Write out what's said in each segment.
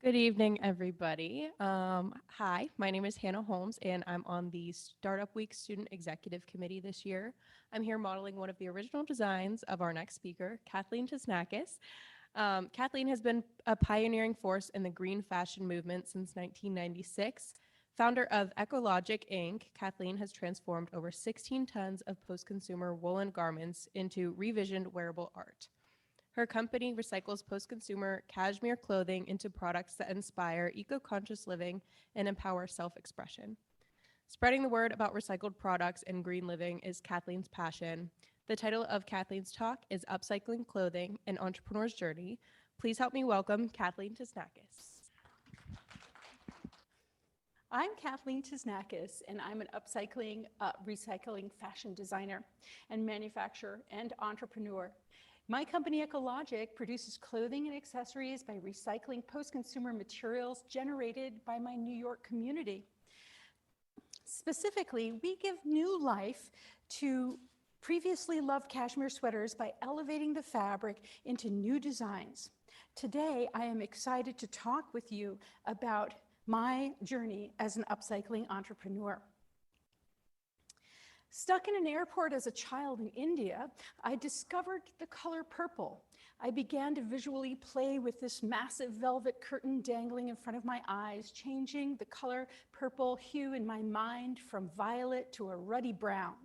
Good evening, everybody. Hi, my name is Hannah Holmes, and I'm on the Startup Week Student Executive Committee this year. I'm here modeling one of the original designs of our next speaker, Kathleen Tesnakis. Kathleen has been a pioneering force in the green fashion movement since 1996. Founder of Ekologic, Inc., Kathleen has transformed over 16 tons of post-consumer woolen garments into revisioned wearable art. Her company recycles post-consumer cashmere clothing into products that inspire eco-conscious living and empower self-expression. Spreading the word about recycled products and green living is Kathleen's passion. The title of Kathleen's talk is Upcycling Clothing, an Entrepreneur's Journey. Please help me welcome Kathleen Tesnakis. I'm Kathleen Tesnakis, and I'm an recycling fashion designer and manufacturer and entrepreneur. My company, Ekologic, produces clothing and accessories by recycling post-consumer materials generated by my New York community. Specifically, we give new life to previously loved cashmere sweaters by elevating the fabric into new designs. Today, I am excited to talk with you about my journey as an upcycling entrepreneur. Stuck in an airport as a child in India, I discovered the color purple. I began to visually play with this massive velvet curtain dangling in front of my eyes, changing the color purple hue in my mind from violet to a ruddy brown.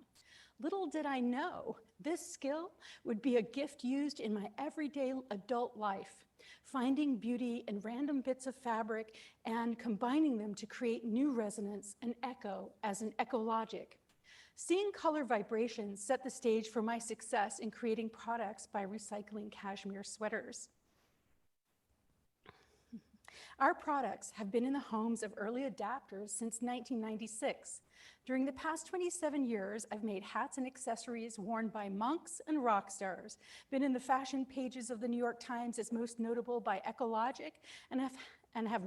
Little did I know this skill would be a gift used in my everyday adult life, finding beauty in random bits of fabric and combining them to create new resonance and echo as an ekologic. Seeing color vibrations set the stage for my success in creating products by recycling cashmere sweaters. Our products have been in the homes of early adapters since 1996. During the past 27 years, I've made hats and accessories worn by monks and rock stars, been in the fashion pages of the New York Times as most notable by Ekologic, and have had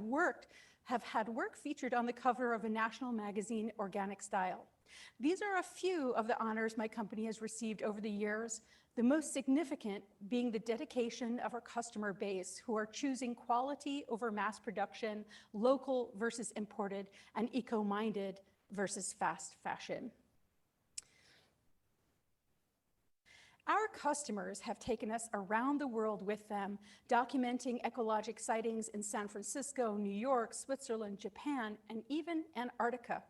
work featured on the cover of a national magazine, Organic Style. These are a few of the honors my company has received over the years, the most significant being the dedication of our customer base, who are choosing quality over mass production, local versus imported, and eco-minded versus fast fashion. Our customers have taken us around the world with them, documenting ecologic sightings in San Francisco, New York, Switzerland, Japan, and even Antarctica.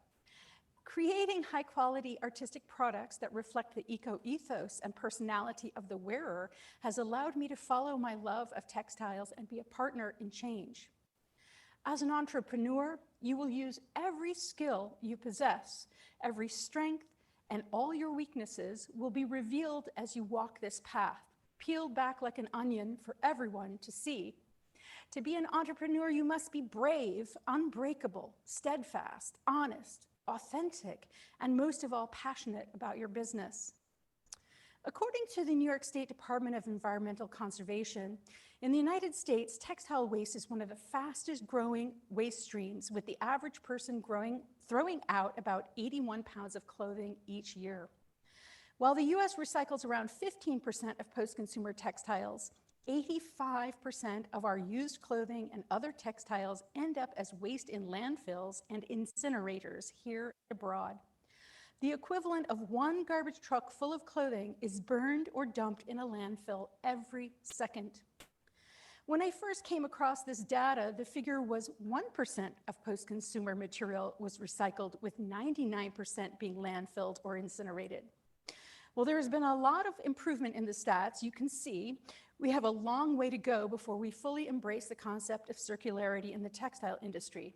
Creating high-quality artistic products that reflect the eco-ethos and personality of the wearer has allowed me to follow my love of textiles and be a partner in change. As an entrepreneur, you will use every skill you possess, every strength, and all your weaknesses will be revealed as you walk this path, peeled back like an onion for everyone to see. To be an entrepreneur, you must be brave, unbreakable, steadfast, honest, authentic, and most of all, passionate about your business. According to the New York State Department of Environmental Conservation, in the United States, textile waste is one of the fastest growing waste streams, with the average person throwing out about 81 pounds of clothing each year. While the US recycles around 15% of post-consumer textiles, 85% of our used clothing and other textiles end up as waste in landfills and incinerators here and abroad. The equivalent of one garbage truck full of clothing is burned or dumped in a landfill every second. When I first came across this data, the figure was 1% of post-consumer material was recycled, with 99% being landfilled or incinerated. Well, there has been a lot of improvement in the stats. You can see we have a long way to go before we fully embrace the concept of circularity in the textile industry.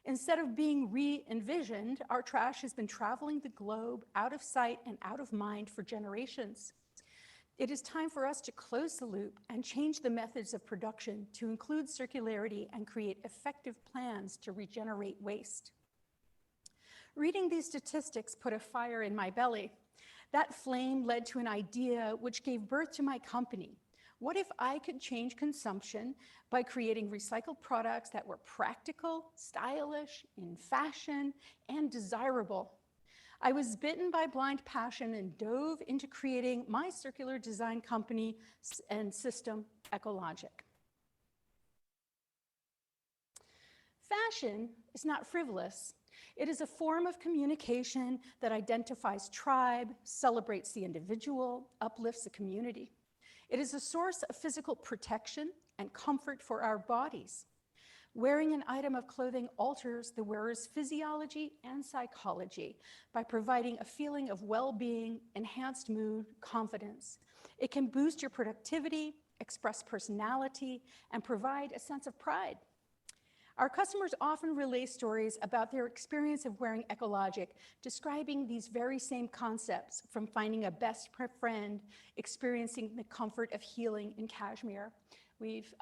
Instead of being re-envisioned, our trash has been traveling the globe out of sight and out of mind for generations. It is time for us to close the loop and change the methods of production to include circularity and create effective plans to regenerate waste. Reading these statistics put a fire in my belly. That flame led to an idea which gave birth to my company. What if I could change consumption by creating recycled products that were practical, stylish, in fashion, and desirable? I was bitten by blind passion and dove into creating my circular design company and system, Ekologic. Fashion is not frivolous. It is a form of communication that identifies tribe, celebrates the individual, uplifts the community. It is a source of physical protection and comfort for our bodies. Wearing an item of clothing alters the wearer's physiology and psychology by providing a feeling of well-being, enhanced mood, confidence. It can boost your productivity, express personality, and provide a sense of pride. Our customers often relay stories about their experience of wearing ekologic, describing these very same concepts, from finding a best friend, experiencing the comfort of healing in cashmere. We've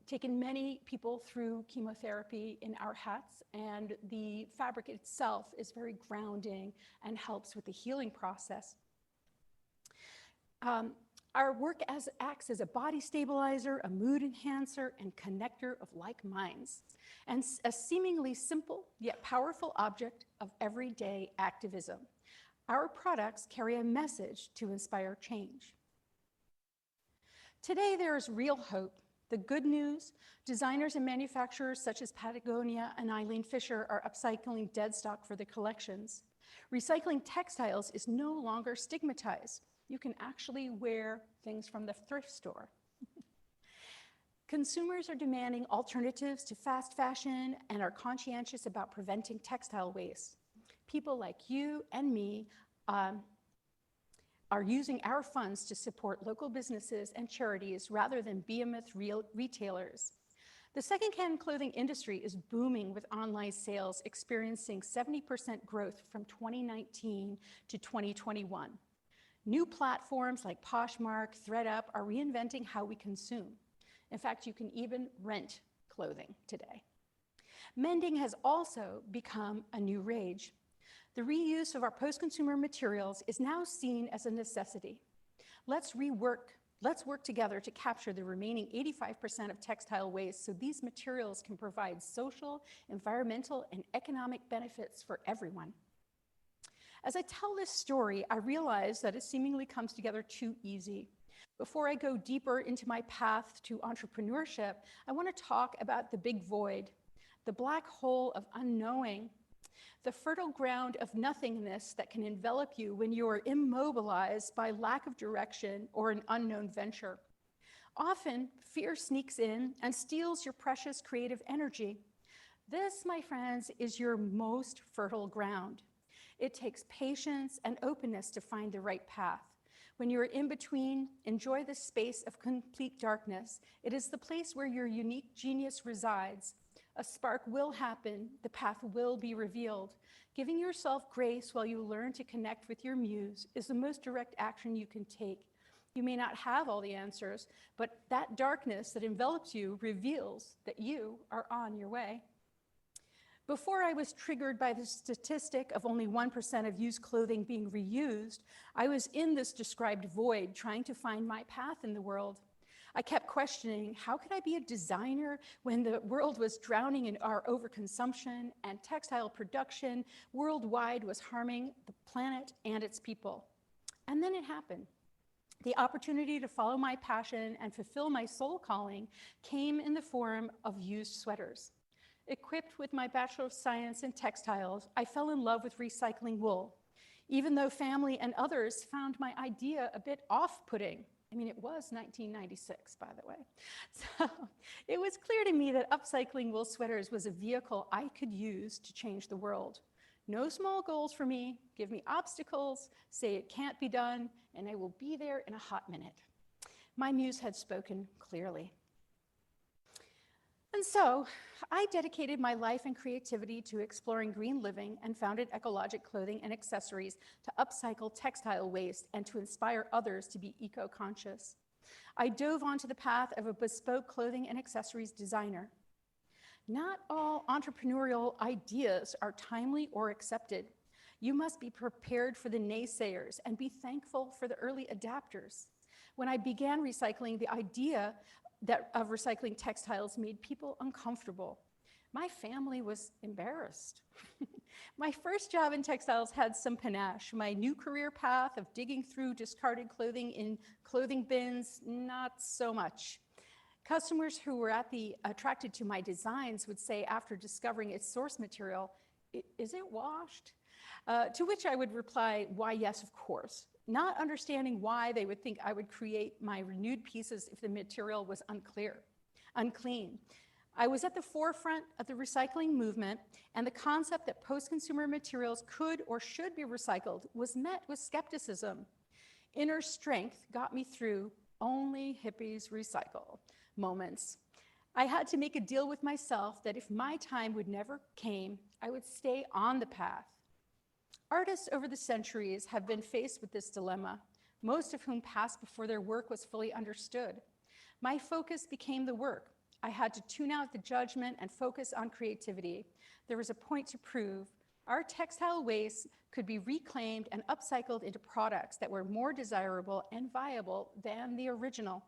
taken many people through chemotherapy in our hats, and the fabric itself is very grounding and helps with the healing process. Our work acts as a body stabilizer, a mood enhancer, and connector of like minds, and a seemingly simple yet powerful object of everyday activism. Our products carry a message to inspire change. Today, there is real hope. The good news, designers and manufacturers such as Patagonia and Eileen Fisher are upcycling dead stock for their collections. Recycling textiles is no longer stigmatized. You can actually wear things from the thrift store. Consumers are demanding alternatives to fast fashion and are conscientious about preventing textile waste. People like you and me are using our funds to support local businesses and charities rather than behemoth retailers. The secondhand clothing industry is booming, with online sales experiencing 70% growth from 2019 to 2021. New platforms like Poshmark, ThredUp are reinventing how we consume. In fact, you can even rent clothing today. Mending has also become a new rage. The reuse of our post-consumer materials is now seen as a necessity. Let's work together to capture the remaining 85% of textile waste so these materials can provide social, environmental, and economic benefits for everyone. As I tell this story, I realize that it seemingly comes together too easy. Before I go deeper into my path to entrepreneurship, I want to talk about the big void, the black hole of unknowing, the fertile ground of nothingness that can envelop you when you are immobilized by lack of direction or an unknown venture. Often, fear sneaks in and steals your precious creative energy. This, my friends, is your most fertile ground. It takes patience and openness to find the right path. When you're in between, enjoy the space of complete darkness. It is the place where your unique genius resides. A spark will happen, the path will be revealed. Giving yourself grace while you learn to connect with your muse is the most direct action you can take. You may not have all the answers, but that darkness that envelops you reveals that you are on your way. Before I was triggered by the statistic of only 1% of used clothing being reused, I was in this described void, trying to find my path in the world. I kept questioning, how could I be a designer when the world was drowning in our overconsumption and textile production worldwide was harming the planet and its people? And then it happened. The opportunity to follow my passion and fulfill my soul calling came in the form of used sweaters. Equipped with my Bachelor of Science in Textiles, I fell in love with recycling wool, even though family and others found my idea a bit off-putting. I mean, it was 1996, by the way. So it was clear to me that upcycling wool sweaters was a vehicle I could use to change the world. No small goals for me. Give me obstacles, say it can't be done, and I will be there in a hot minute. My muse had spoken clearly. And so I dedicated my life and creativity to exploring green living and founded Ekologic Clothing and Accessories to upcycle textile waste and to inspire others to be eco-conscious. I dove onto the path of a bespoke clothing and accessories designer. Not all entrepreneurial ideas are timely or accepted. You must be prepared for the naysayers and be thankful for the early adapters. When I began recycling, the idea of recycling textiles made people uncomfortable. My family was embarrassed. My first job in textiles had some panache. My new career path of digging through discarded clothing in clothing bins, not so much. Customers who were attracted to my designs would say after discovering its source material, is it washed? To which I would reply, why, yes, of course, not understanding why they would think I would create my renewed pieces if the material was unclean. I was at the forefront of the recycling movement, and the concept that post-consumer materials could or should be recycled was met with skepticism. Inner strength got me through only hippies recycle moments. I had to make a deal with myself that if my time would never came, I would stay on the path. Artists over the centuries have been faced with this dilemma, most of whom passed before their work was fully understood. My focus became the work. I had to tune out the judgment and focus on creativity. There was a point to prove. Our textile waste could be reclaimed and upcycled into products that were more desirable and viable than the original.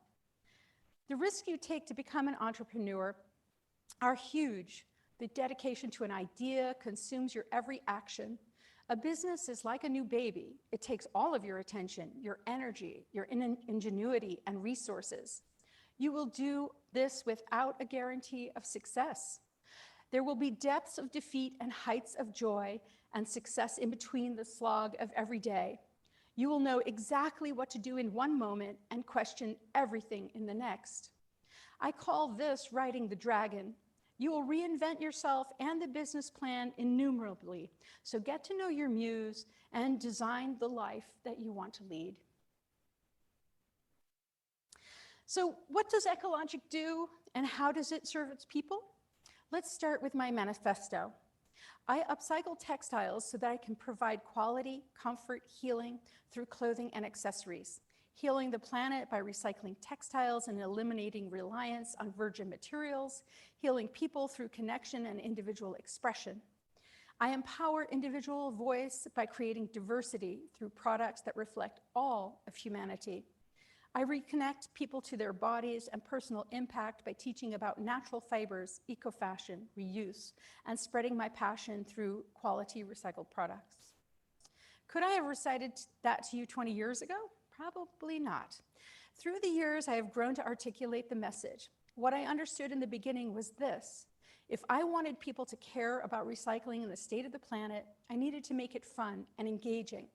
The risks you take to become an entrepreneur are huge. The dedication to an idea consumes your every action. A business is like a new baby. It takes all of your attention, your energy, your ingenuity, and resources. You will do this without a guarantee of success. There will be depths of defeat and heights of joy and success in between the slog of every day. You will know exactly what to do in one moment and question everything in the next. I call this riding the dragon. You will reinvent yourself and the business plan innumerably. So get to know your muse and design the life that you want to lead. So what does ekologic do and how does it serve its people? Let's start with my manifesto. I upcycle textiles so that I can provide quality, comfort, healing through clothing and accessories. Healing the planet by recycling textiles and eliminating reliance on virgin materials, healing people through connection and individual expression. I empower individual voice by creating diversity through products that reflect all of humanity. I reconnect people to their bodies and personal impact by teaching about natural fibers, eco-fashion, reuse, and spreading my passion through quality recycled products. Could I have recited that to you 20 years ago? Probably not. Through the years, I have grown to articulate the message. What I understood in the beginning was this: if I wanted people to care about recycling and the state of the planet, I needed to make it fun and engaging.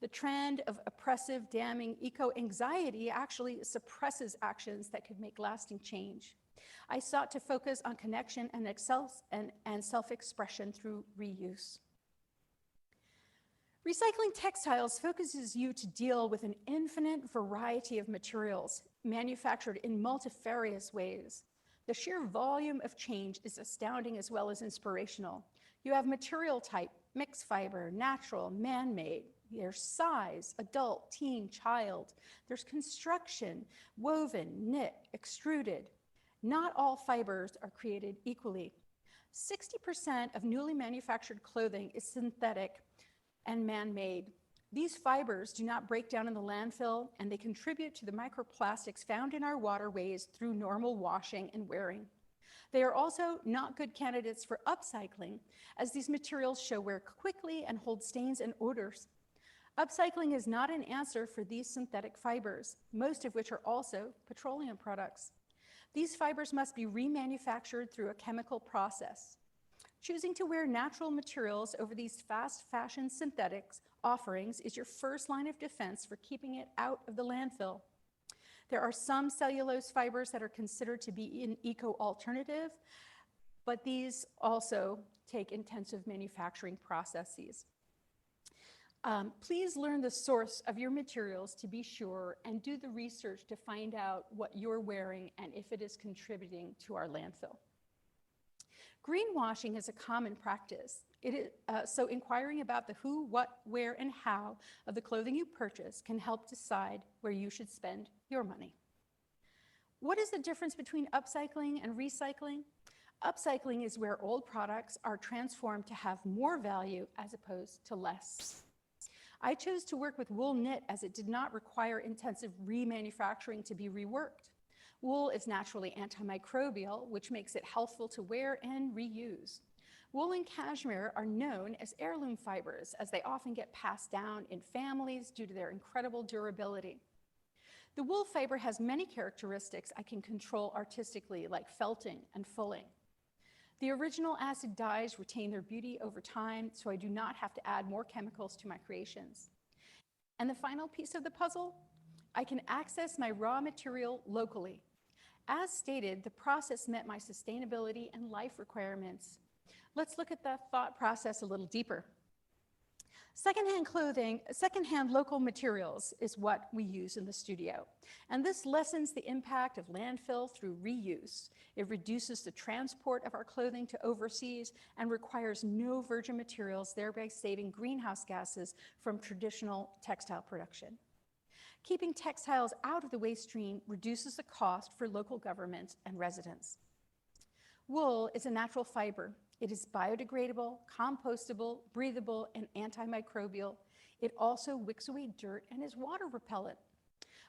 The trend of oppressive, damning eco-anxiety actually suppresses actions that could make lasting change. I sought to focus on connection and self-expression through reuse. Recycling textiles focuses you to deal with an infinite variety of materials manufactured in multifarious ways. The sheer volume of change is astounding as well as inspirational. You have material type, mixed fiber, natural, man-made. There's size, adult, teen, child. There's construction, woven, knit, extruded. Not all fibers are created equally. 60% of newly manufactured clothing is synthetic and man-made. These fibers do not break down in the landfill, and they contribute to the microplastics found in our waterways through normal washing and wearing. They are also not good candidates for upcycling, as these materials show wear quickly and hold stains and odors. Upcycling is not an answer for these synthetic fibers, most of which are also petroleum products. These fibers must be remanufactured through a chemical process. Choosing to wear natural materials over these fast fashion synthetics offerings is your first line of defense for keeping it out of the landfill. There are some cellulose fibers that are considered to be an eco-alternative, but these also take intensive manufacturing processes. Please learn the source of your materials to be sure and do the research to find out what you're wearing and if it is contributing to our landfill. Greenwashing is a common practice. So inquiring about the who, what, where, and how of the clothing you purchase can help decide where you should spend your money. What is the difference between upcycling and recycling? Upcycling is where old products are transformed to have more value as opposed to less. I chose to work with wool knit as it did not require intensive remanufacturing to be reworked. Wool is naturally antimicrobial, which makes it healthful to wear and reuse. Wool and cashmere are known as heirloom fibers, as they often get passed down in families due to their incredible durability. The wool fiber has many characteristics I can control artistically, like felting and fulling. The original acid dyes retain their beauty over time, so I do not have to add more chemicals to my creations. And the final piece of the puzzle, I can access my raw material locally. As stated, the process met my sustainability and life requirements. Let's look at the thought process a little deeper. Secondhand clothing, secondhand local materials is what we use in the studio. And this lessens the impact of landfill through reuse. It reduces the transport of our clothing to overseas and requires no virgin materials, thereby saving greenhouse gases from traditional textile production. Keeping textiles out of the waste stream reduces the cost for local governments and residents. Wool is a natural fiber. It is biodegradable, compostable, breathable, and antimicrobial. It also wicks away dirt and is water repellent.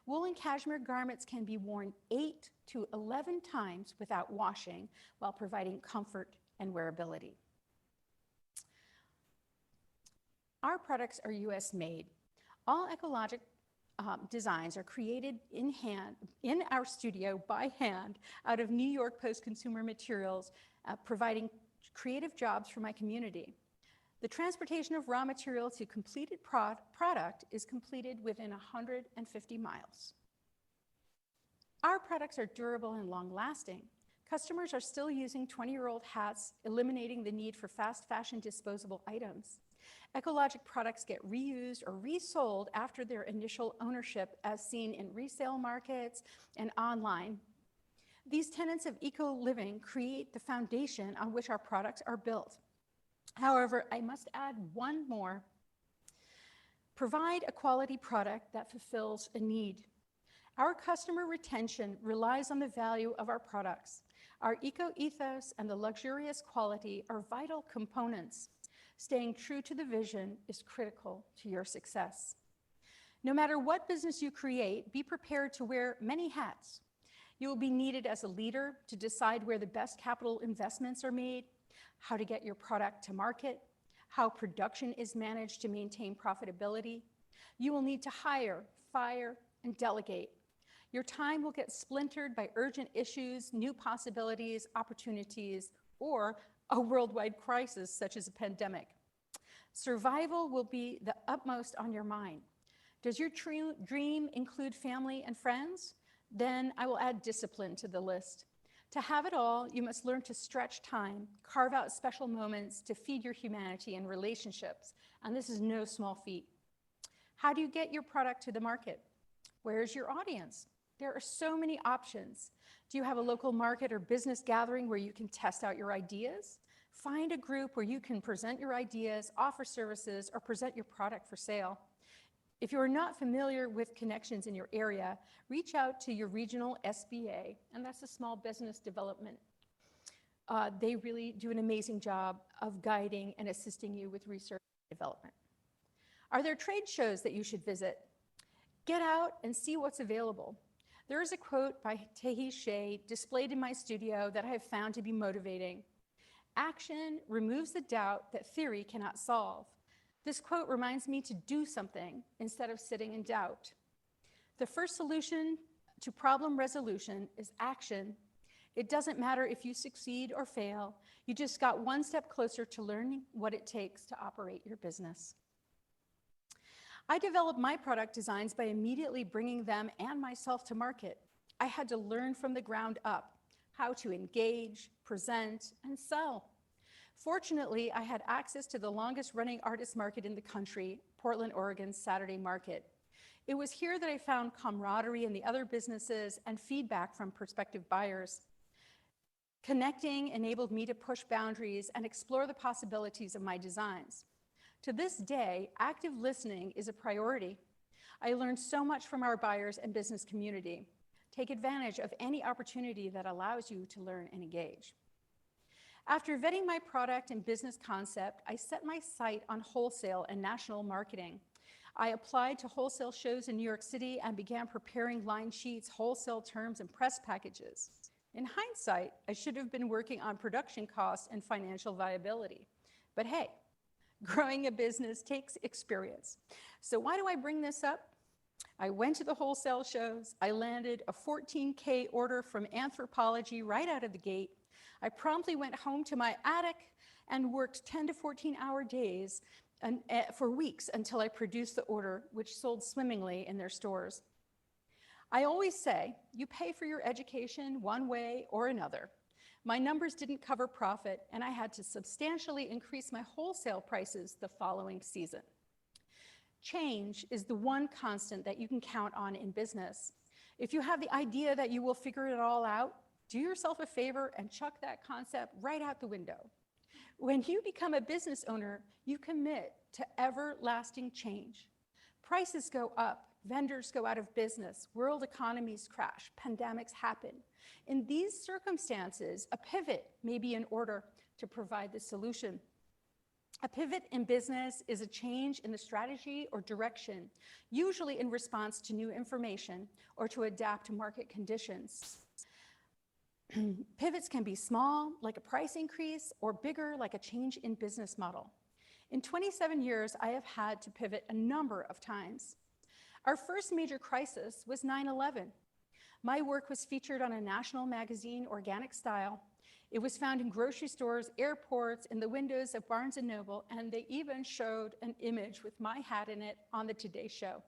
Wool and cashmere garments can be worn 8 to 11 times without washing while providing comfort and wearability. Our products are US made. All ekologic designs are created in our studio by hand out of New York post-consumer materials, providing creative jobs for my community. The transportation of raw material to completed product is completed within 150 miles. Our products are durable and long-lasting. Customers are still using 20-year-old hats, eliminating the need for fast fashion disposable items. Ecologic products get reused or resold after their initial ownership, as seen in resale markets and online. These tenets of eco-living create the foundation on which our products are built. However, I must add one more. Provide a quality product that fulfills a need. Our customer retention relies on the value of our products. Our eco-ethos and the luxurious quality are vital components. Staying true to the vision is critical to your success. No matter what business you create, be prepared to wear many hats. You will be needed as a leader to decide where the best capital investments are made, how to get your product to market, how production is managed to maintain profitability. You will need to hire, fire, and delegate. Your time will get splintered by urgent issues, new possibilities, opportunities, or a worldwide crisis such as a pandemic. Survival will be the utmost on your mind. Does your dream include family and friends? Then I will add discipline to the list. To have it all, you must learn to stretch time, carve out special moments to feed your humanity and relationships, and this is no small feat. How do you get your product to the market? Where is your audience? There are so many options. Do you have a local market or business gathering where you can test out your ideas? Find a group where you can present your ideas, offer services, or present your product for sale. If you are not familiar with connections in your area, reach out to your regional SBA, and that's a small business development. They really do an amazing job of guiding and assisting you with research and development. Are there trade shows that you should visit? Get out and see what's available. There is a quote by Tahi Shea displayed in my studio that I have found to be motivating. Action removes the doubt that theory cannot solve. This quote reminds me to do something instead of sitting in doubt. The first solution to problem resolution is action. It doesn't matter if you succeed or fail. You just got one step closer to learning what it takes to operate your business. I developed my product designs by immediately bringing them and myself to market. I had to learn from the ground up how to engage, present, and sell. Fortunately, I had access to the longest running artist market in the country, Portland, Oregon's Saturday Market. It was here that I found camaraderie in the other businesses and feedback from prospective buyers. Connecting enabled me to push boundaries and explore the possibilities of my designs. To this day, active listening is a priority. I learned so much from our buyers and business community. Take advantage of any opportunity that allows you to learn and engage. After vetting my product and business concept, I set my sight on wholesale and national marketing. I applied to wholesale shows in New York City and began preparing line sheets, wholesale terms, and press packages. In hindsight, I should have been working on production costs and financial viability. But hey, growing a business takes experience. So why do I bring this up? I went to the wholesale shows. I landed a 14K order from Anthropology right out of the gate. I promptly went home to my attic and worked 10 to 14-hour days for weeks until I produced the order, which sold swimmingly in their stores. I always say, you pay for your education one way or another. My numbers didn't cover profit, and I had to substantially increase my wholesale prices the following season. Change is the one constant that you can count on in business. If you have the idea that you will figure it all out, do yourself a favor and chuck that concept right out the window. When you become a business owner, you commit to everlasting change. Prices go up, vendors go out of business, world economies crash, pandemics happen. In these circumstances, a pivot may be in order to provide the solution. A pivot in business is a change in the strategy or direction, usually in response to new information or to adapt to market conditions. Pivots can be small, like a price increase, or bigger, like a change in business model. In 27 years, I have had to pivot a number of times. Our first major crisis was 9/11. My work was featured on a national magazine, Organic Style. It was found in grocery stores, airports, in the windows of Barnes & Noble, and they even showed an image with my hat in it on the Today Show.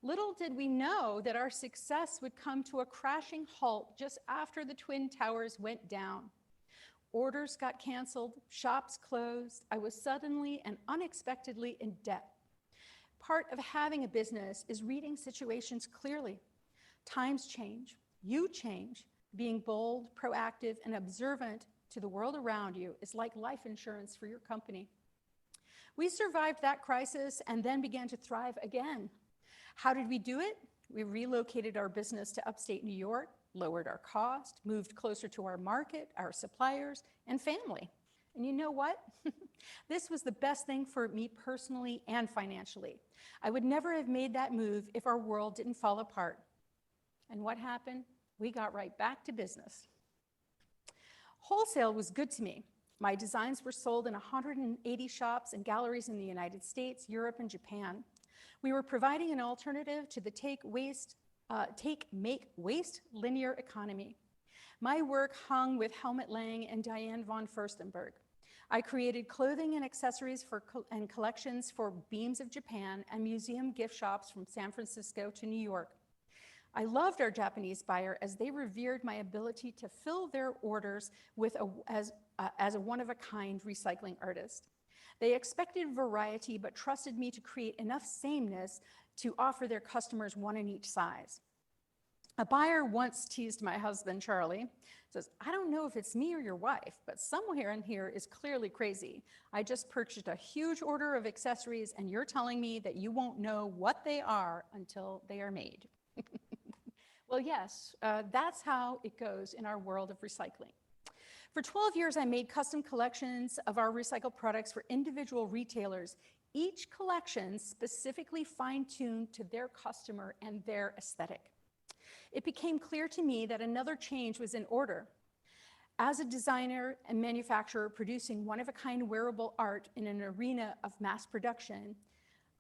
Little did we know that our success would come to a crashing halt just after the Twin Towers went down. Orders got canceled, shops closed. I was suddenly and unexpectedly in debt. Part of having a business is reading situations clearly. Times change, you change. Being bold, proactive, and observant to the world around you is like life insurance for your company. We survived that crisis and then began to thrive again. How did we do it? We relocated our business to upstate New York, lowered our cost, moved closer to our market, our suppliers, and family. And you know what? This was the best thing for me personally and financially. I would never have made that move if our world didn't fall apart. And what happened? We got right back to business. Wholesale was good to me. My designs were sold in 180 shops and galleries in the United States, Europe, and Japan. We were providing an alternative to the take, make, waste linear economy. My work hung with Helmut Lang and Diane von Furstenberg. I created clothing and accessories and collections for Beams of Japan and museum gift shops from San Francisco to New York. I loved our Japanese buyer as they revered my ability to fill their orders with as a one-of-a-kind recycling artist. They expected variety, but trusted me to create enough sameness to offer their customers one in each size. A buyer once teased my husband, Charlie, says, "I don't know if it's me or your wife, but somewhere in here is clearly crazy. I just purchased a huge order of accessories and you're telling me that you won't know what they are until they are made." Well, yes, that's how it goes in our world of recycling. For 12 years, I made custom collections of our recycled products for individual retailers, each collection specifically fine-tuned to their customer and their aesthetic. It became clear to me that another change was in order. As a designer and manufacturer producing one-of-a-kind wearable art in an arena of mass production,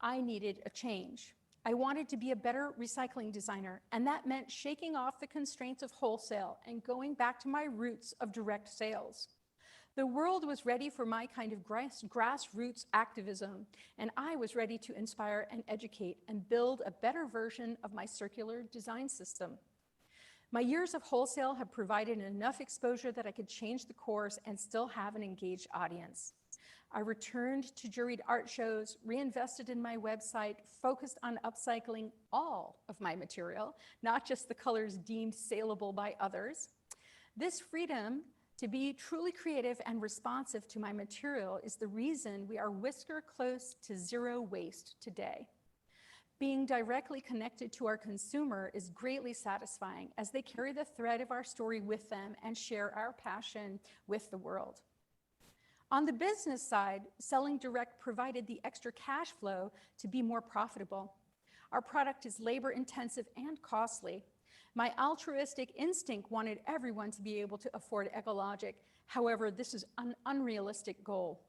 I needed a change. I wanted to be a better recycling designer, and that meant shaking off the constraints of wholesale and going back to my roots of direct sales. The world was ready for my kind of grassroots activism, and I was ready to inspire and educate and build a better version of my circular design system. My years of wholesale have provided enough exposure that I could change the course and still have an engaged audience. I returned to juried art shows, reinvested in my website, focused on upcycling all of my material, not just the colors deemed saleable by others. This freedom to be truly creative and responsive to my material is the reason we are whisker close to zero waste today. Being directly connected to our consumer is greatly satisfying as they carry the thread of our story with them and share our passion with the world. On the business side, selling direct provided the extra cash flow to be more profitable. Our product is labor intensive and costly. My altruistic instinct wanted everyone to be able to afford ekologic. However, this is an unrealistic goal.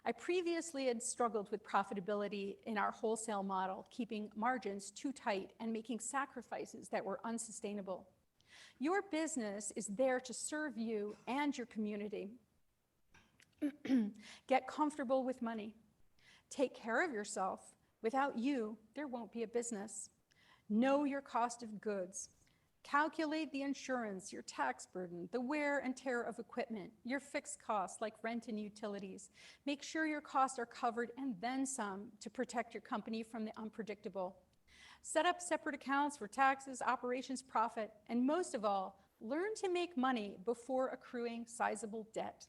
I previously had struggled with profitability in our wholesale model, keeping margins too tight and making sacrifices that were unsustainable. Your business is there to serve you and your community. Get comfortable with money. Take care of yourself. Without you, there won't be a business. Know your cost of goods. Calculate the insurance, your tax burden, the wear and tear of equipment, your fixed costs like rent and utilities. Make sure your costs are covered and then some to protect your company from the unpredictable. Set up separate accounts for taxes, operations, profit, and most of all, learn to make money before accruing sizable debt.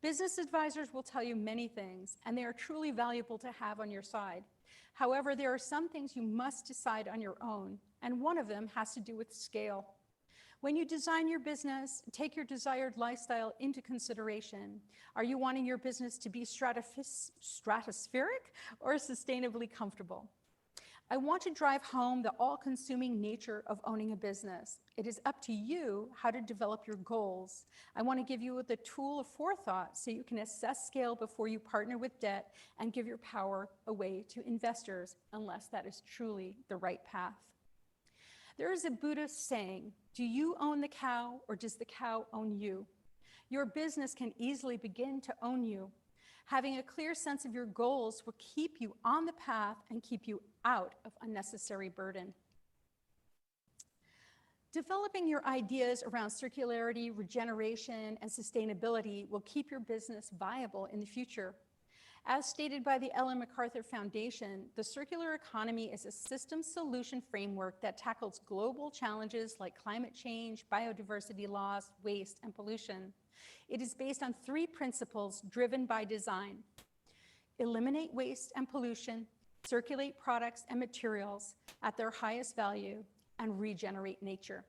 Business advisors will tell you many things, and they are truly valuable to have on your side. However, there are some things you must decide on your own, and one of them has to do with scale. When you design your business, take your desired lifestyle into consideration. Are you wanting your business to be stratospheric or sustainably comfortable? I want to drive home the all-consuming nature of owning a business. It is up to you how to develop your goals. I want to give you the tool of forethought so you can assess scale before you partner with debt and give your power away to investors, unless that is truly the right path. There is a Buddhist saying, do you own the cow or does the cow own you? Your business can easily begin to own you. Having a clear sense of your goals will keep you on the path and keep you out of unnecessary burden. Developing your ideas around circularity, regeneration, and sustainability will keep your business viable in the future. As stated by the Ellen MacArthur Foundation, the circular economy is a system solution framework that tackles global challenges like climate change, biodiversity loss, waste, and pollution. It is based on 3 principles driven by design: eliminate waste and pollution, circulate products and materials at their highest value, and regenerate nature.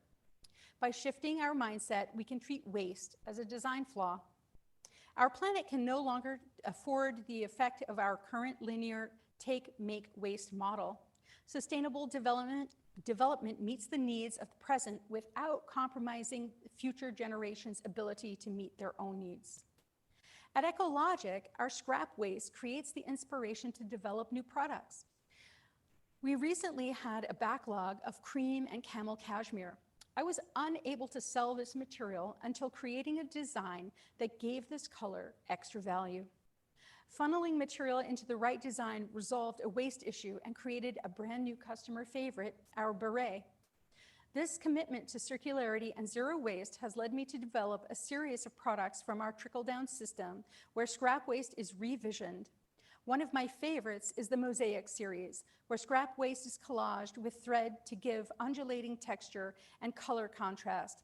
By shifting our mindset, we can treat waste as a design flaw. Our planet can no longer afford the effect of our current linear take, make, waste model. Sustainable development meets the needs of the present without compromising future generations' ability to meet their own needs. At ekologic, our scrap waste creates the inspiration to develop new products. We recently had a backlog of cream and camel cashmere. I was unable to sell this material until creating a design that gave this color extra value. Funneling material into the right design resolved a waste issue and created a brand new customer favorite, our beret. This commitment to circularity and zero waste has led me to develop a series of products from our trickle-down system where scrap waste is revisioned. One of my favorites is the Mosaic series, where scrap waste is collaged with thread to give undulating texture and color contrast.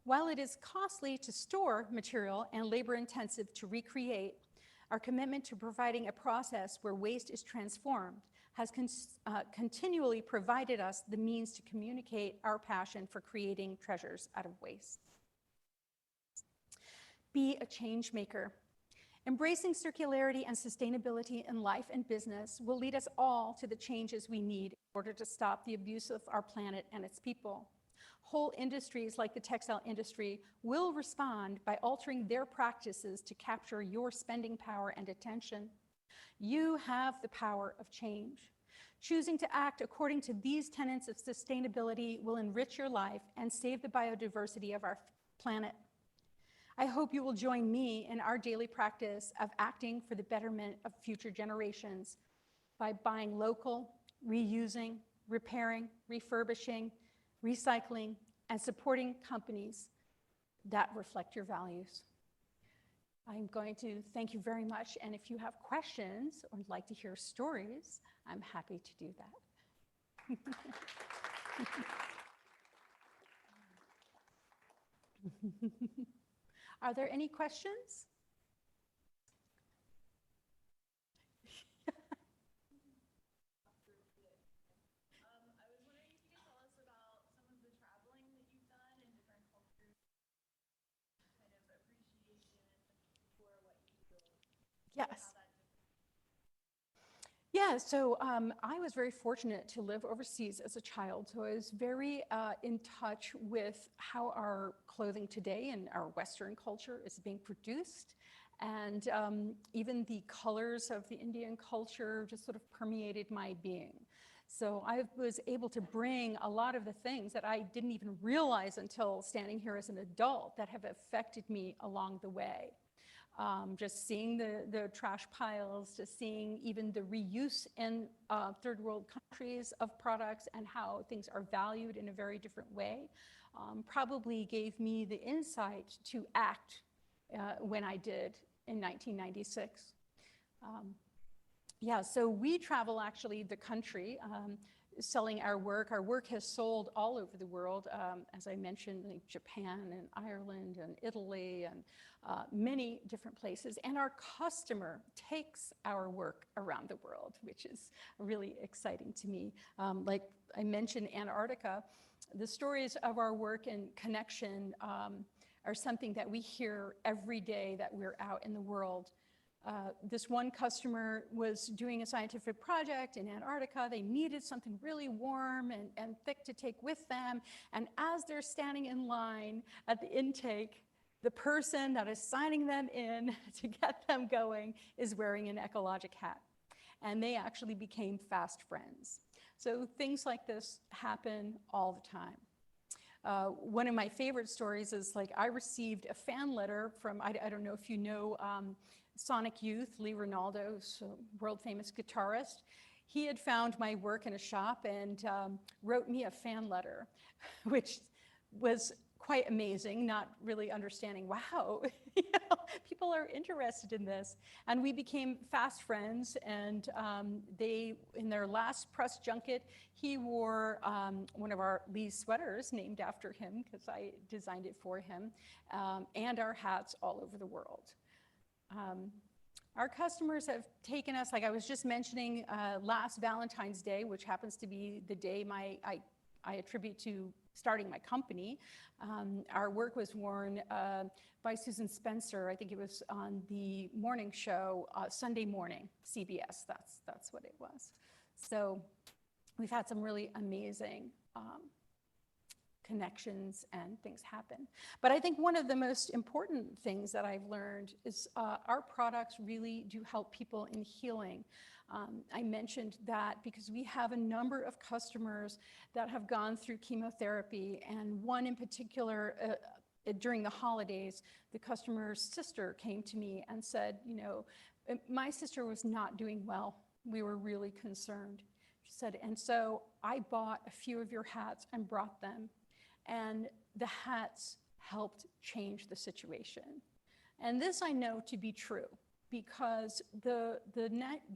While it is costly to store material and labor-intensive to recreate, our commitment to providing a process where waste is transformed has continually provided us the means to communicate our passion for creating treasures out of waste. Be a change maker. Embracing circularity and sustainability in life and business will lead us all to the changes we need in order to stop the abuse of our planet and its people. Whole industries like the textile industry will respond by altering their practices to capture your spending power and attention. You have the power of change. Choosing to act according to these tenets of sustainability will enrich your life and save the biodiversity of our planet. I hope you will join me in our daily practice of acting for the betterment of future generations by buying local, reusing, repairing, refurbishing, recycling, and supporting companies that reflect your values. I'm going to thank you very much, and if you have questions or would like to hear stories, I'm happy to do that. Are there any questions? I was wondering if you could tell us about some of the traveling that you've done in different cultures, kind of appreciation for what you do. Yes. Yeah, so I was very fortunate to live overseas as a child, so I was very in touch with how our clothing today and our Western culture is being produced And even the colors of the Indian culture just sort of permeated my being. So I was able to bring a lot of the things that I didn't even realize until standing here as an adult that have affected me along the way. Just seeing the trash piles, just seeing even the reuse in third world countries of products and how things are valued in a very different way, probably gave me the insight to act when I did in 1996. Yeah, so we travel actually the country selling our work. Our work has sold all over the world, as I mentioned, like Japan and Ireland and Italy and many different places. And our customer takes our work around the world, which is really exciting to me. Like I mentioned, Antarctica, the stories of our work and connection are something that we hear every day that we're out in the world. This one customer was doing a scientific project in Antarctica. They needed something really warm and thick to take with them. And as they're standing in line at the intake, the person that is signing them in to get them going is wearing an ekologic hat. And they actually became fast friends. So things like this happen all the time. One of my favorite stories is like I received a fan letter from, I don't know if you know, Sonic Youth, Lee Ronaldo's world famous guitarist. He had found my work in a shop and wrote me a fan letter, which was quite amazing, not really understanding, wow, people are interested in this. And we became fast friends, and they, in their last press junket, he wore one of our Lee's sweaters named after him, because I designed it for him, and our hats all over the world. Our customers have taken us, like I was just mentioning, last Valentine's Day, which happens to be the day I attribute to starting my company. Our work was worn by Susan Spencer. I think it was on the morning show, Sunday morning, CBS, that's what it was. So we've had some really amazing connections and things happen. But I think one of the most important things that I've learned is our products really do help people in healing. I mentioned that because we have a number of customers that have gone through chemotherapy, and one in particular, during the holidays, the customer's sister came to me and said, you know, my sister was not doing well. We were really concerned. She said, and so I bought a few of your hats and brought them. And the hats helped change the situation. And this I know to be true because the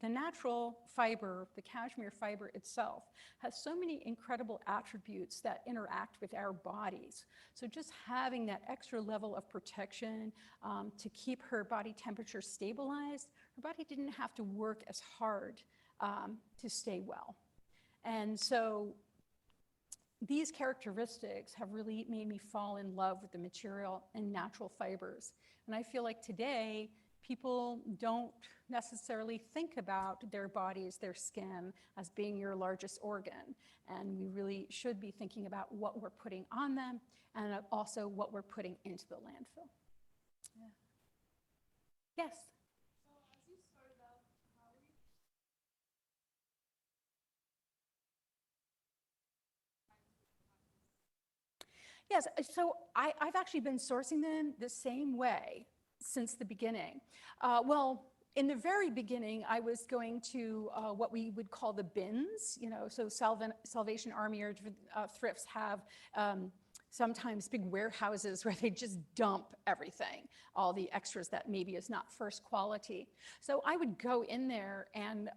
natural fiber, the cashmere fiber itself, has so many incredible attributes that interact with our bodies. So just having that extra level of protection to keep her body temperature stabilized, her body didn't have to work as hard to stay well. And so these characteristics have really made me fall in love with the material and natural fibers. And I feel like today, people don't necessarily think about their bodies, their skin, as being your largest organ. And we really should be thinking about what we're putting on them and also what we're putting into the landfill. Yeah. Yes? Yes, so I've actually been sourcing them the same way since the beginning. Well, in the very beginning, I was going to what we would call the bins, you know, so Salvation Army or thrifts have sometimes big warehouses where they just dump everything, all the extras that maybe is not first quality. So I would go in there and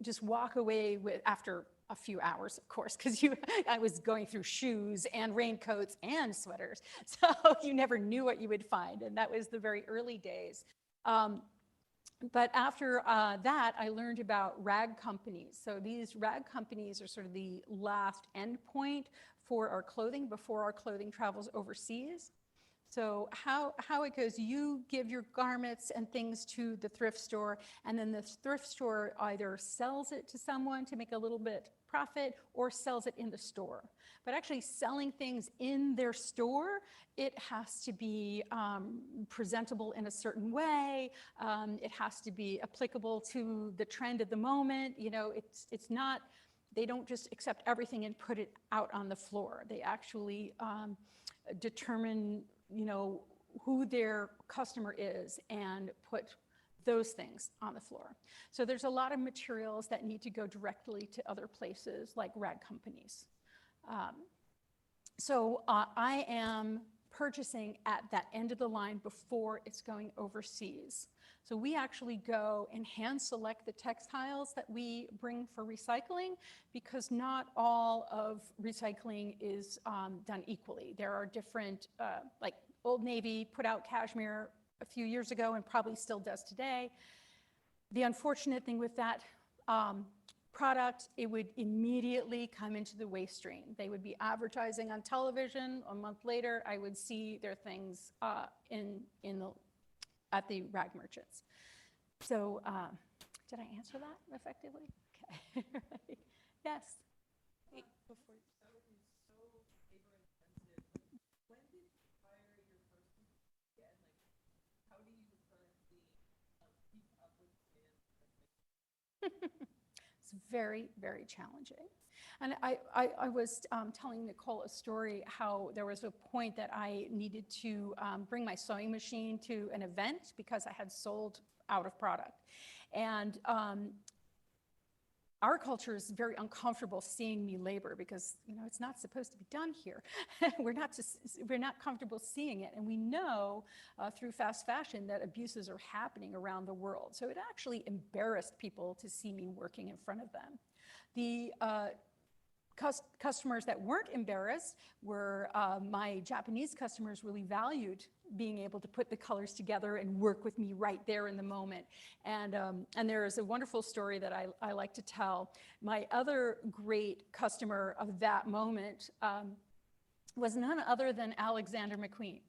just walk away with, after a few hours, of course, because I was going through shoes and raincoats and sweaters. So you never knew what you would find. And that was the very early days. But after that, I learned about rag companies. So these rag companies are sort of the last endpoint for our clothing before our clothing travels overseas. So how it goes, you give your garments and things to the thrift store, and then the thrift store either sells it to someone to make a little bit profit or sells it in the store. But actually selling things in their store, it has to be presentable in a certain way. It has to be applicable to the trend of the moment. You know, it's not, they don't just accept everything and put it out on the floor. They actually determine, you know, who their customer is and put those things on the floor. So there's a lot of materials that need to go directly to other places like rag companies. So I am purchasing at that end of the line before it's going overseas. So we actually go and hand select the textiles that we bring for recycling, because not all of recycling is done equally. There are different, like Old Navy put out cashmere a few years ago and probably still does today. The unfortunate thing with that product, it would immediately come into the waste stream. They would be advertising on television. A month later, I would see their things at the rag merchants. So did I answer that effectively? Okay. Right. Yes. Before It's very, very challenging. And I was telling Nicole a story how there was a point that I needed to bring my sewing machine to an event because I had sold out of product. And our culture is very uncomfortable seeing me labor because, you know, it's not supposed to be done here. we're not comfortable seeing it. And we know through fast fashion that abuses are happening around the world. So it actually embarrassed people to see me working in front of them. The customers that weren't embarrassed were my Japanese customers really valued being able to put the colors together and work with me right there in the moment. And there is a wonderful story that I like to tell. My other great customer of that moment was none other than Alexander McQueen.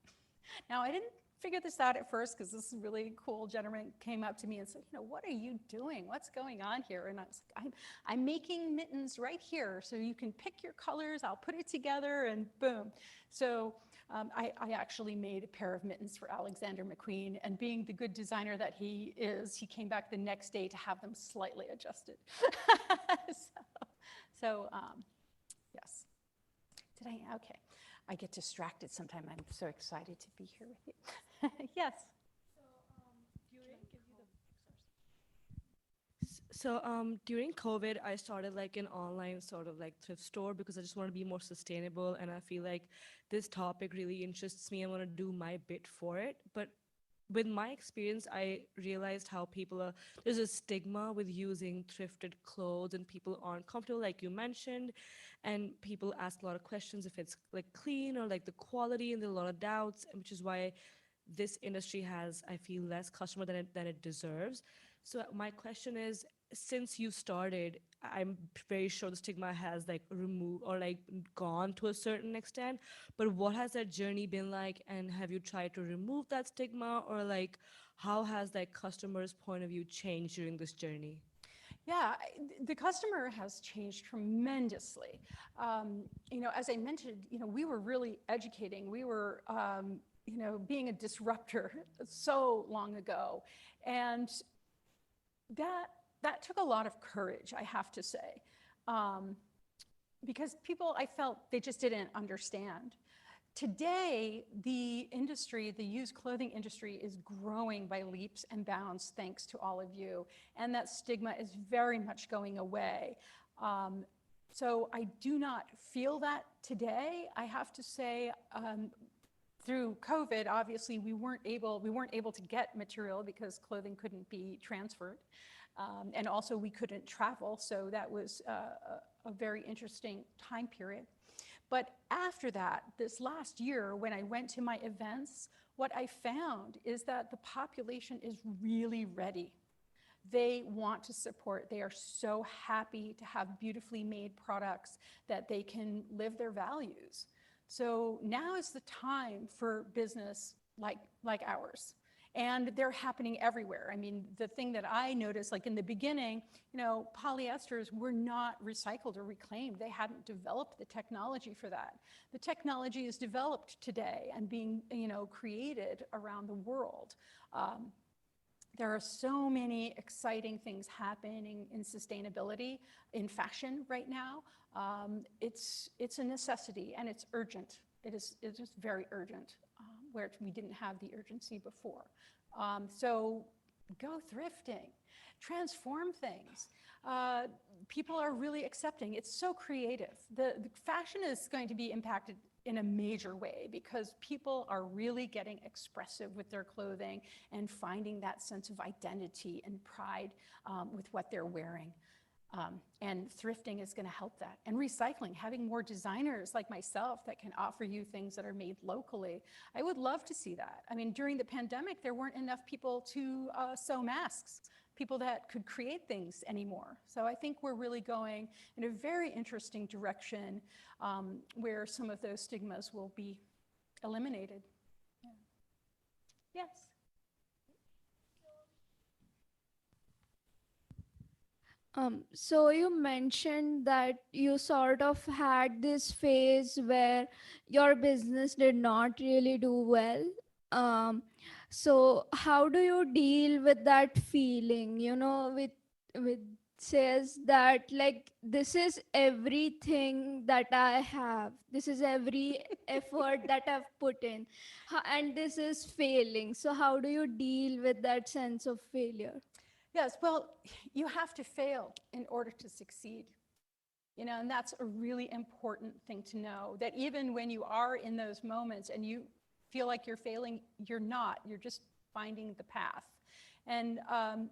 Now, I didn't figure this out at first because this really cool gentleman came up to me and said, you know, what are you doing? What's going on here? And I was like, I'm making mittens right here. So you can pick your colors, I'll put it together, and boom. So I actually made a pair of mittens for Alexander McQueen, and being the good designer that he is, he came back the next day to have them slightly adjusted. so yes. Did I? Okay. I get distracted sometimes. I'm so excited to be here with you. Yes. During COVID, I started like an online sort of like thrift store because I just want to be more sustainable, and I feel like this topic really interests me. I want to do my bit for it. But with my experience, I realized how there's a stigma with using thrifted clothes, and people aren't comfortable, like you mentioned, and people ask a lot of questions if it's like clean or like the quality, and there are a lot of doubts, which is why this industry has, I feel, less customer than it deserves. So my question is, since you started, I'm very sure the stigma has like removed or like gone to a certain extent, but what has that journey been like, and have you tried to remove that stigma, or like how has that customer's point of view changed during this journey? Yeah, the customer has changed tremendously. You know, as I mentioned, you know, we were really educating. We were, you know, being a disruptor so long ago, and that took a lot of courage, I have to say, because people, I felt, they just didn't understand. Today, the industry, the used clothing industry, is growing by leaps and bounds thanks to all of you, and that stigma is very much going away. So I do not feel that today. I have to say, through COVID, obviously, we weren't able to get material because clothing couldn't be transferred. And also we couldn't travel, so that was a very interesting time period. But after that, this last year, when I went to my events, what I found is that the population is really ready. They want to support. They are so happy to have beautifully made products that they can live their values. So now is the time for business like ours. And they're happening everywhere. I mean, the thing that I noticed, like in the beginning, polyesters were not recycled or reclaimed. They hadn't developed the technology for that. The technology is developed today and being, created around the world. There are so many exciting things happening in sustainability, in fashion right now. It's a necessity and it's urgent. It is very urgent, where we didn't have the urgency before. So go thrifting, transform things. People are really accepting. It's so creative. The fashion is going to be impacted in a major way because people are really getting expressive with their clothing and finding that sense of identity and pride with what they're wearing. And thrifting is going to help that. And recycling, having more designers like myself that can offer you things that are made locally. I would love to see that. I mean, during the pandemic, there weren't enough people to sew masks, people that could create things anymore. So I think we're really going in a very interesting direction where some of those stigmas will be eliminated. Yeah. Yes. So you mentioned that you sort of had this phase where your business did not really do well. So how do you deal with that feeling, with says that like this is everything that I have, this is every effort that I've put in, and this is failing. So how do you deal with that sense of failure? Yes, well, you have to fail in order to succeed. And that's a really important thing to know, that even when you are in those moments and you feel like you're failing, you're not, you're just finding the path. And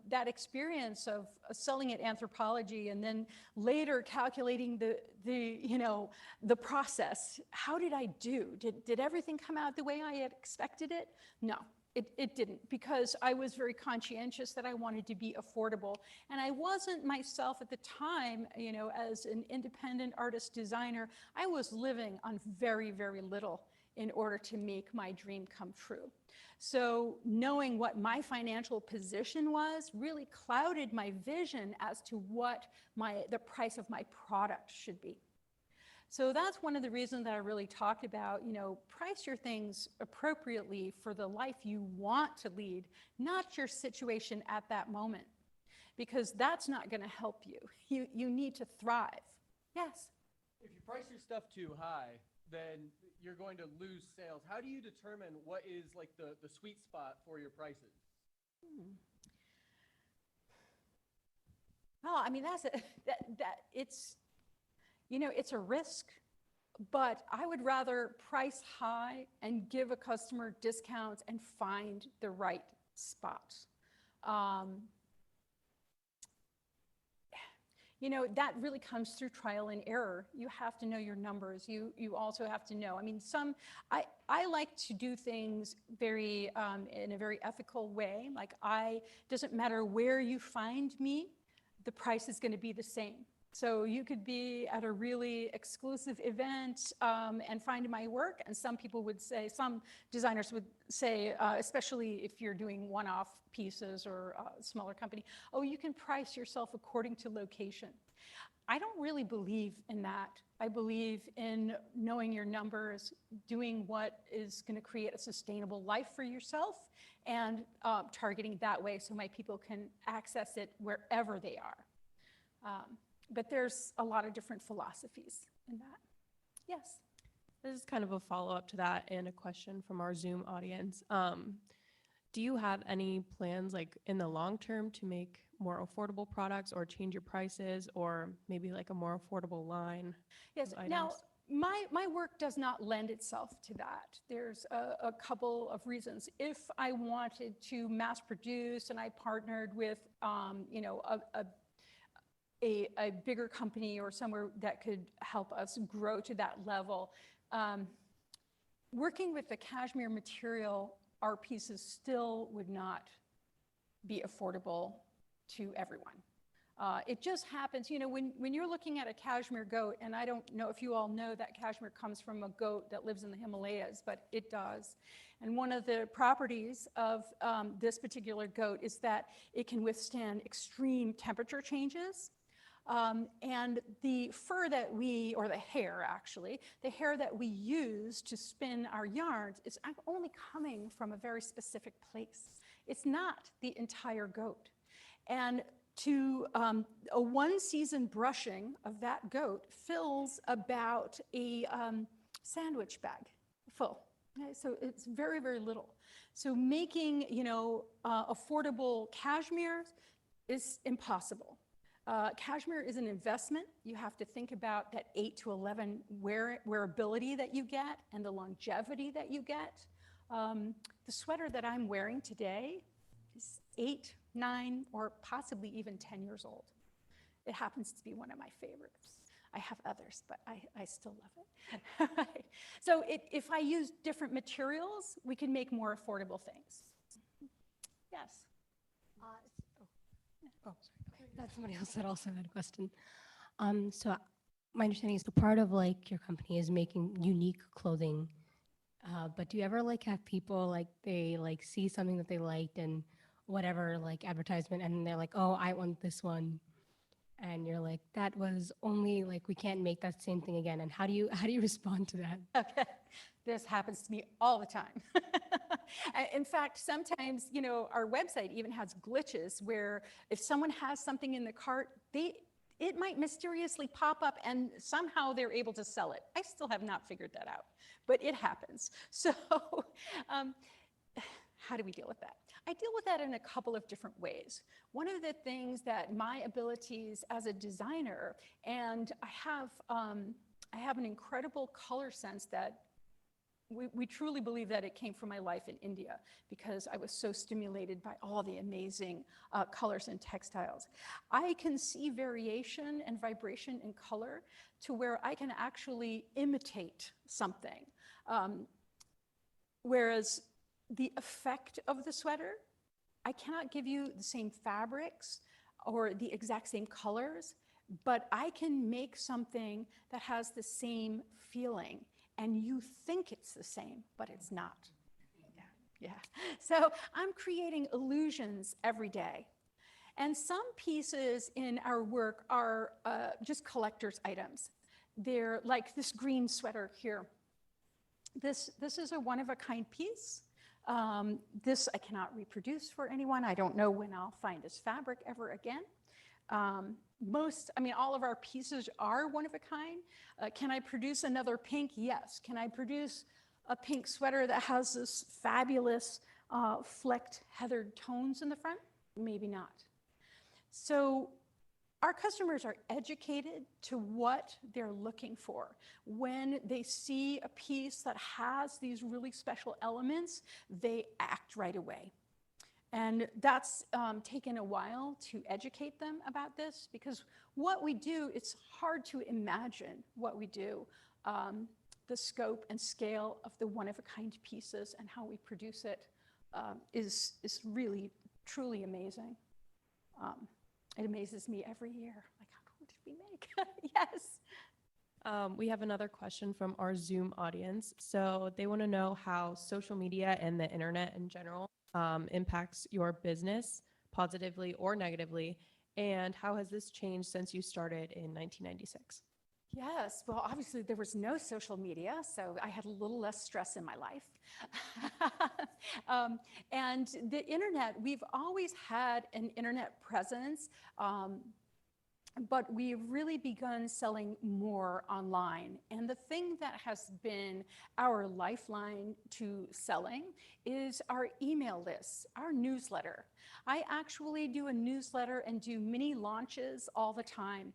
that experience of selling at Anthropology and then later calculating the process, how did I do? Did everything come out the way I had expected it? No. It didn't, because I was very conscientious that I wanted to be affordable. And I wasn't myself at the time, as an independent artist designer, I was living on very, very little in order to make my dream come true. So knowing what my financial position was really clouded my vision as to what the price of my product should be. So that's one of the reasons that I really talked about, price your things appropriately for the life you want to lead, not your situation at that moment, because that's not going to help you. You need to thrive. Yes? If you price your stuff too high, then you're going to lose sales. How do you determine what is like the sweet spot for your prices? Well, I mean, it's a risk, but I would rather price high and give a customer discounts and find the right spot. That really comes through trial and error. You have to know your numbers. You also have to know. I mean, I like to do things very in a very ethical way. Like doesn't matter where you find me, the price is going to be the same. So you could be at a really exclusive event and find my work, and some designers would say, especially if you're doing one-off pieces or a smaller company, oh, you can price yourself according to location. I don't really believe in that. I believe in knowing your numbers, doing what is going to create a sustainable life for yourself, and targeting that way so my people can access it wherever they are. But there's a lot of different philosophies in that. Yes. This is kind of a follow-up to that and a question from our Zoom audience. Do you have any plans like in the long term to make more affordable products or change your prices, or maybe like a more affordable line? Yes. Now, my work does not lend itself to that. There's a couple of reasons. If I wanted to mass produce and I partnered with a bigger company or somewhere that could help us grow to that level, working with the cashmere material, our pieces still would not be affordable to everyone. It just happens, you know, when you're looking at a cashmere goat, and I don't know if you all know that cashmere comes from a goat that lives in the Himalayas, but it does. And one of the properties of this particular goat is that it can withstand extreme temperature changes. And the fur that or the hair actually, the hair that we use to spin our yarns is only coming from a very specific place. It's not the entire goat. And a one-season brushing of that goat fills about a sandwich bag full. Okay? So it's very, very little. So making, you know, affordable cashmere is impossible. Cashmere is an investment. You have to think about that 8 to 11 wearability that you get and the longevity that you get. The sweater that I'm wearing today is 8, 9, or possibly even 10 years old. It happens to be one of my favorites. I have others, but I still love it. So if I use different materials, we can make more affordable things. Yes. That's somebody else that also had a question. So my understanding is the part of like your company is making unique clothing. But do you ever like have people like they like see something that they liked and whatever like advertisement and they're like, oh, I want this one. And you're like, that was only like, we can't make that same thing again. And how do you respond to that? Okay, this happens to me all the time. In fact, sometimes, you know, our website even has glitches where if someone has something in the cart, it might mysteriously pop up and somehow they're able to sell it. I still have not figured that out, but it happens. So how do we deal with that? I deal with that in a couple of different ways. One of the things that my abilities as a designer, and I have an incredible color sense that we truly believe that it came from my life in India because I was so stimulated by all the amazing colors and textiles. I can see variation and vibration in color to where I can actually imitate something. Whereas the effect of the sweater, I cannot give you the same fabrics or the exact same colors, but I can make something that has the same feeling and you think it's the same, but it's not. Yeah. So I'm creating illusions every day. And some pieces in our work are just collector's items. They're like this green sweater here. This is a one-of-a-kind piece. This I cannot reproduce for anyone. I don't know when I'll find this fabric ever again. All of our pieces are one of a kind. Can I produce another pink? Yes. Can I produce a pink sweater that has this fabulous flecked heathered tones in the front? Maybe not. So our customers are educated to what they're looking for. When they see a piece that has these really special elements, they act right away. And that's taken a while to educate them about this because what we do, it's hard to imagine what we do. The scope and scale of the one-of-a-kind pieces and how we produce it is really, truly amazing. It amazes me every year. Like, what did we make? Yes. We have another question from our Zoom audience. So they want to know how social media and the internet in general impacts your business positively or negatively, and how has this changed since you started in 1996? Yes, well, obviously there was no social media, so I had a little less stress in my life. And the internet, we've always had an internet presence, but we've really begun selling more online. And the thing that has been our lifeline to selling is our email lists, our newsletter. I actually do a newsletter and do mini launches all the time.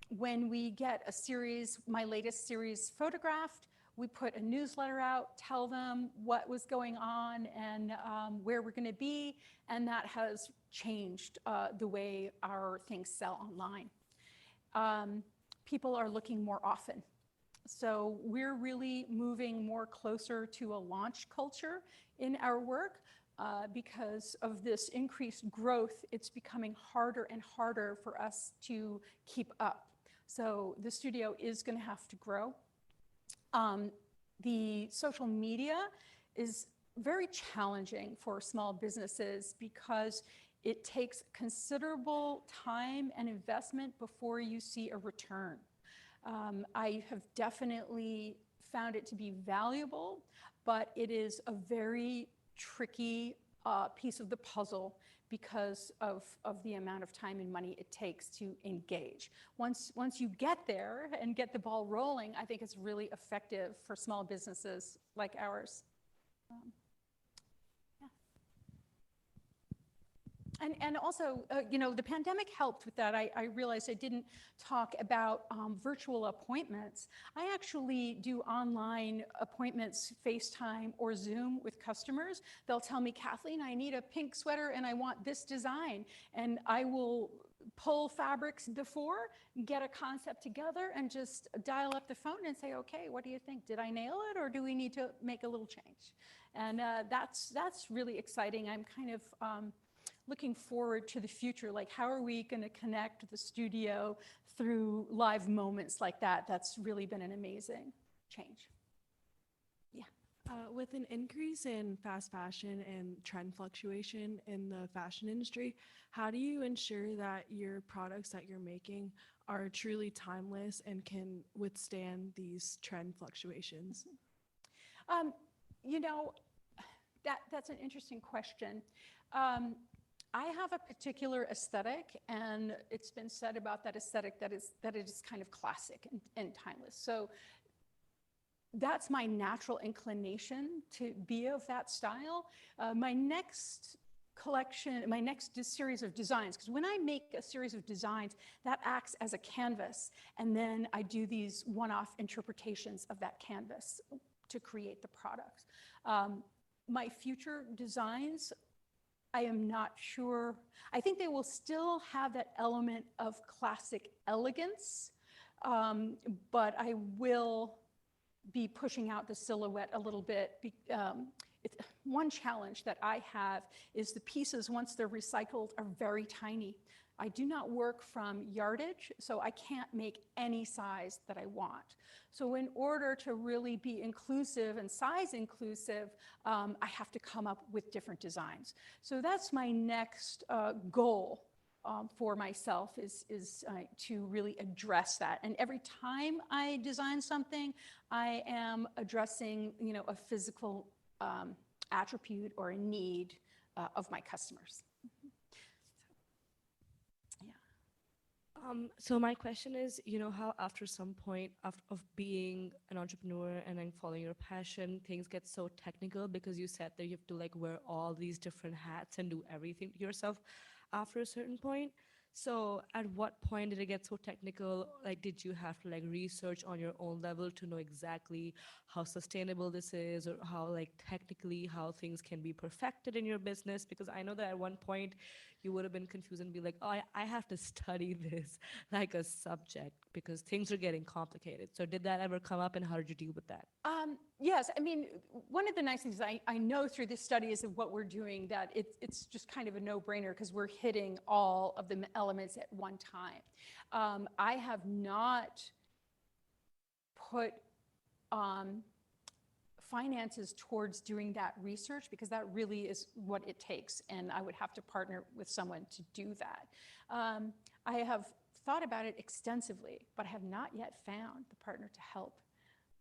When we get a series, my latest series photographed, we put a newsletter out, tell them what was going on and where we're going to be, and that has changed the way our things sell online. People are looking more often. So we're really moving more closer to a launch culture in our work. because of this increased growth, it's becoming harder and harder for us to keep up. So the studio is going to have to grow. The social media is very challenging for small businesses because it takes considerable time and investment before you see a return. I have definitely found it to be valuable, but it is a very tricky piece of the puzzle because of the amount of time and money it takes to engage. Once you get there and get the ball rolling, I think it's really effective for small businesses like ours. And also, you know, the pandemic helped with that. I realized I didn't talk about virtual appointments. I actually do online appointments, FaceTime or Zoom with customers. They'll tell me, Kathleen, I need a pink sweater and I want this design. And I will pull fabrics before, get a concept together, and just dial up the phone and say, okay, what do you think? Did I nail it, or do we need to make a little change? And that's really exciting. I'm kind of looking forward to the future. Like, how are we going to connect the studio through live moments like that? That's really been an amazing change. Yeah. With an increase in fast fashion and trend fluctuation in the fashion industry, how do you ensure that your products that you're making are truly timeless and can withstand these trend fluctuations? You know, that's an interesting question. I have a particular aesthetic, and it's been said about that aesthetic that it is kind of classic and timeless. So that's my natural inclination to be of that style. My next collection, my next series of designs, because when I make a series of designs, that acts as a canvas, and then I do these one-off interpretations of that canvas to create the products. My future designs, I am not sure. I think they will still have that element of classic elegance, but I will be pushing out the silhouette a little bit. One challenge that I have is the pieces, once they're recycled, are very tiny. I do not work from yardage, so I can't make any size that I want. So in order to really be inclusive and size inclusive, I have to come up with different designs. So that's my next goal for myself, is to really address that. And every time I design something, I am addressing, you know, a physical attribute or a need of my customers. So my question is, you know, how after some point of being an entrepreneur and then following your passion, things get so technical because you said that you have to like wear all these different hats and do everything yourself after a certain point. So at what point did it get so technical? Like, did you have to like research on your own level to know exactly how sustainable this is, or how like technically how things can be perfected in your business? Because I know that at one point you would have been confused and be like, oh, I have to study this like a subject because things are getting complicated. So did that ever come up, and how did you deal with that? Yes, I mean, one of the nice things I know through this study is of what we're doing, that it's just kind of a no-brainer because we're hitting all of the elements at one time. I have not put finances towards doing that research because that really is what it takes, and I would have to partner with someone to do that. I have thought about it extensively, but I have not yet found the partner to help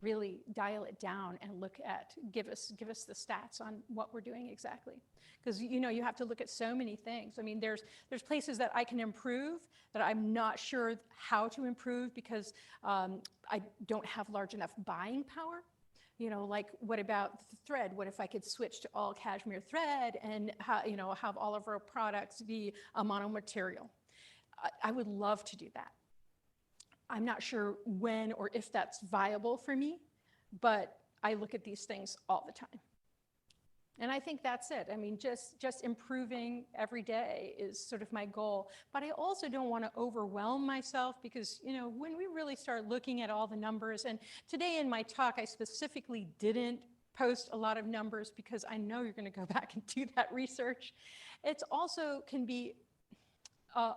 really dial it down and give us the stats on what we're doing exactly. Because, you know, you have to look at so many things. I mean, there's places that I can improve that I'm not sure how to improve because I don't have large enough buying power. You know, like, what about the thread? What if I could switch to all cashmere thread and have all of our products be a monomaterial? I would love to do that. I'm not sure when or if that's viable for me, but I look at these things all the time. And I think that's it. I mean, just improving every day is sort of my goal. But I also don't want to overwhelm myself because, you know, when we really start looking at all the numbers, and today in my talk, I specifically didn't post a lot of numbers because I know you're going to go back and do that research. It also can be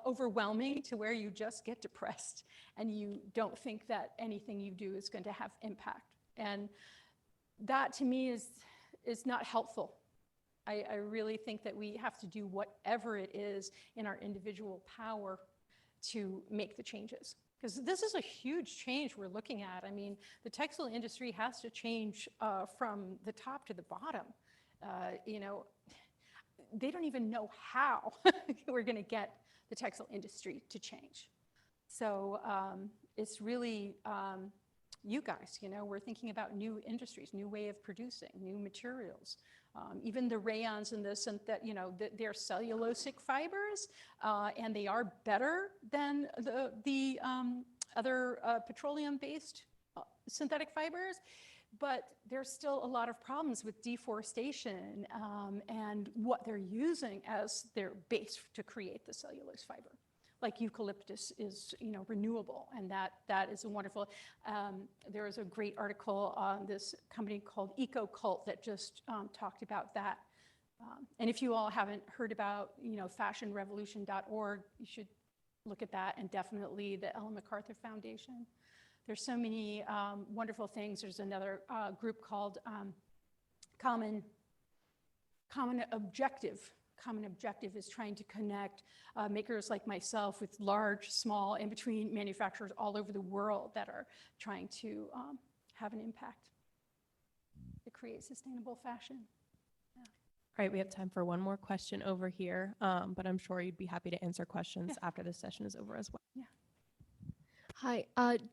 overwhelming to where you just get depressed and you don't think that anything you do is going to have impact. And that to me is not helpful. I really think that we have to do whatever it is in our individual power to make the changes. Because this is a huge change we're looking at. I mean, the textile industry has to change from the top to the bottom. You know, they don't even know how we're going to get the textile industry to change. So it's really you guys, you know, we're thinking about new industries, new way of producing, new materials. Even the rayons and this and that, you know, they're cellulosic fibers, and they are better than the other petroleum-based synthetic fibers. But there's still a lot of problems with deforestation and what they're using as their base to create the cellulose fiber. Like eucalyptus is, you know, renewable, and that is a wonderful. There was a great article on this company called EcoCult that just talked about that. And if you all haven't heard about, you know, fashionrevolution.org, you should look at that, and definitely the Ellen MacArthur Foundation. There's so many wonderful things. There's another group called Common Objective. Common Objective is trying to connect makers like myself with large, small, in between manufacturers all over the world that are trying to have an impact to create sustainable fashion. All right, we have time for one more question over here, but I'm sure you'd be happy to answer questions after this session is over as well. Yeah. Hi,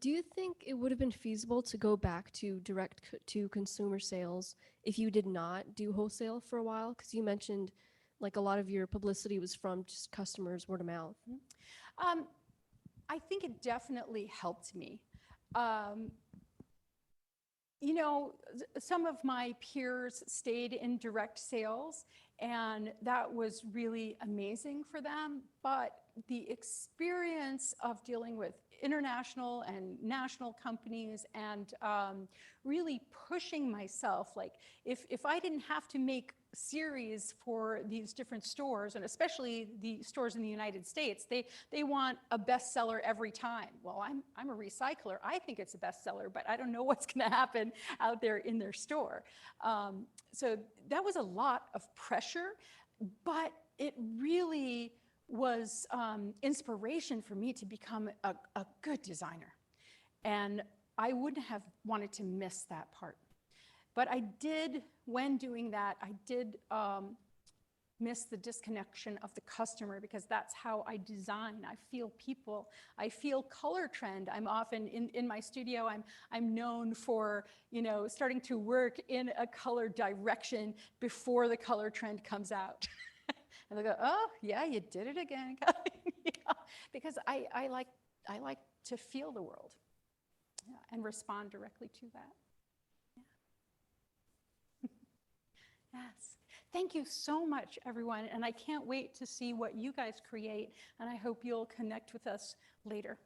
do you think it would have been feasible to go back to to consumer sales if you did not do wholesale for a while? Because you mentioned like a lot of your publicity was from just customers, word of mouth. I think it definitely helped me. You know, some of my peers stayed in direct sales, and that was really amazing for them. But the experience of dealing with international and national companies and really pushing myself, like if I didn't have to make series for these different stores, and especially the stores in the United States, they want a bestseller every time. Well, I'm a recycler. I think it's a bestseller, but I don't know what's going to happen out there in their store. So that was a lot of pressure, but it really was inspiration for me to become a good designer. And I wouldn't have wanted to miss that part. But I did, when doing that, I did miss the disconnection of the customer, because that's how I design. I feel people. I feel color trend. I'm often in my studio. I'm known for, you know, starting to work in a color direction before the color trend comes out. And they go, oh yeah, you did it again. Yeah, because I like to feel the world, yeah, and respond directly to that. Yes. Thank you so much, everyone. And I can't wait to see what you guys create. And I hope you'll connect with us later.